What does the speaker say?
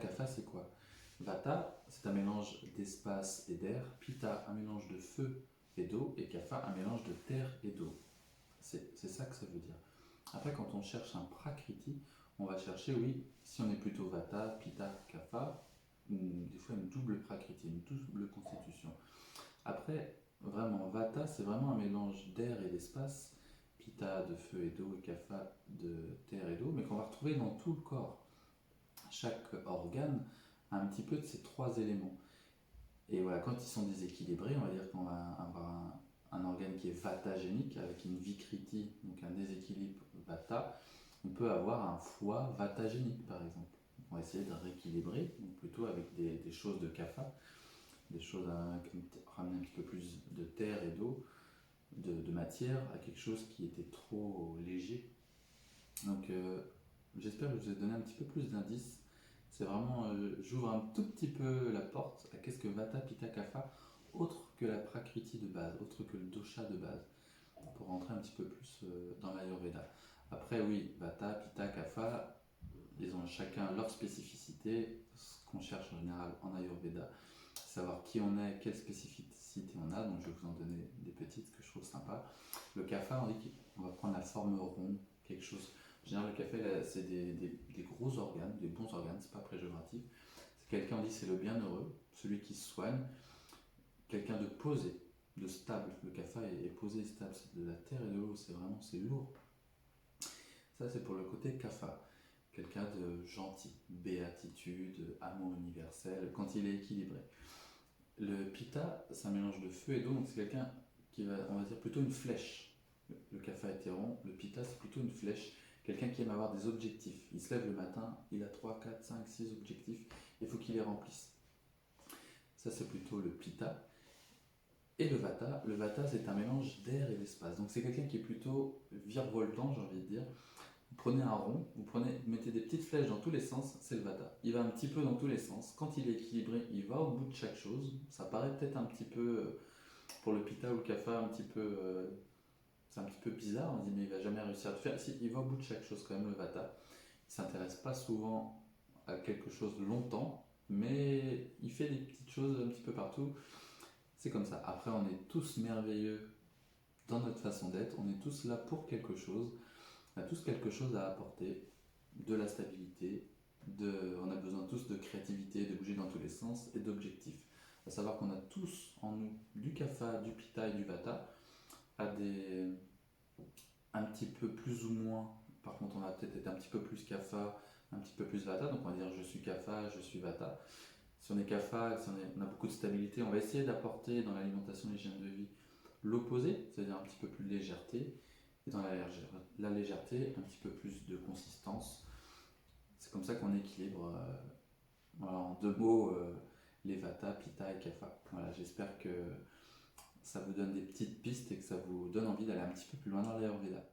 Kapha, c'est quoi? Vata, c'est un mélange d'espace et d'air. Pitta, un mélange de feu et d'eau. Et Kapha, un mélange de terre et d'eau. C'est ça que ça veut dire. Après, quand on cherche un Prakriti, on va chercher, oui, si on est plutôt Vata, Pitta, Kapha, des fois une double Prakriti, une double constitution. Après, vraiment, Vata, c'est vraiment un mélange d'air et d'espace. Pitta de feu et d'eau et Kapha de terre et d'eau, mais qu'on va retrouver dans tout le corps. Chaque organe a un petit peu de ces trois éléments. Et voilà, quand ils sont déséquilibrés, on va dire qu'on va avoir un organe qui est vatagénique, avec une vikriti, donc un déséquilibre vata. On peut avoir un foie vatagénique, par exemple. On va essayer de rééquilibrer, donc plutôt avec des choses de kapha, des choses à ramener un petit peu plus de terre et d'eau, de matière, à quelque chose qui était trop léger. Donc j'espère que je vous ai donné un petit peu plus d'indices. C'est vraiment, j'ouvre un tout petit peu la porte à qu'est-ce que Vata Pitta Kapha, autre que la Prakriti de base, autre que le dosha de base, pour rentrer un petit peu plus dans l'Ayurveda. Après, oui, Vata Pitta Kapha, ils ont chacun leur spécificité, ce qu'on cherche en général en Ayurveda, savoir qui on est, quelle spécificité on a, donc je vais vous en donner des petites que je trouve sympa. Le Kapha, on dit qu'on va prendre la forme ronde, quelque chose. En général, le café, c'est des gros organes, des bons organes, c'est pas péjoratif. C'est quelqu'un, on dit, c'est le bienheureux, celui qui se soigne, quelqu'un de posé, de stable. Le café est posé et stable, c'est de la terre et de l'eau, c'est vraiment, c'est lourd. Ça, c'est pour le côté kapha. Quelqu'un de gentil, béatitude, amour universel, quand il est équilibré. Le pitta, c'est un mélange de feu et d'eau, donc c'est quelqu'un qui va, on va dire, plutôt une flèche. Le kapha était rond, le pitta, c'est plutôt une flèche. Quelqu'un qui aime avoir des objectifs. Il se lève le matin, il a 3, 4, 5, 6 objectifs, il faut qu'il les remplisse. Ça, c'est plutôt le pitta. Et le vata, c'est un mélange d'air et d'espace. Donc c'est quelqu'un qui est plutôt virevoltant, j'ai envie de dire. Vous prenez un rond, vous mettez des petites flèches dans tous les sens, c'est le vata. Il va un petit peu dans tous les sens. Quand il est équilibré, il va au bout de chaque chose. Ça paraît peut-être un petit peu, pour le pitta ou le kapha, un petit peu, c'est un petit peu bizarre. On se dit, mais il va jamais réussir à le faire. Si, il va au bout de chaque chose quand même, le vata. Il ne s'intéresse pas souvent à quelque chose longtemps, mais il fait des petites choses un petit peu partout. C'est comme ça. Après, on est tous merveilleux dans notre façon d'être. On est tous là pour quelque chose. On a tous quelque chose à apporter, de la stabilité, on a besoin tous de créativité, de bouger dans tous les sens et d'objectifs. À savoir qu'on a tous en nous du kapha, du pitta et du vata, à des un petit peu plus ou moins. Par contre, on va peut-être être un petit peu plus kapha, un petit peu plus vata. Donc on va dire je suis kapha, je suis vata. Si on est kapha, si on a beaucoup de stabilité, on va essayer d'apporter dans l'alimentation et l'hygiène de vie l'opposé, c'est-à-dire un petit peu plus de légèreté. Et dans la légèreté, un petit peu plus de consistance. C'est comme ça qu'on équilibre, voilà, en deux mots, les vata, pitta et kapha. Voilà, j'espère que ça vous donne des petites pistes et que ça vous donne envie d'aller un petit peu plus loin dans l'Ayurveda.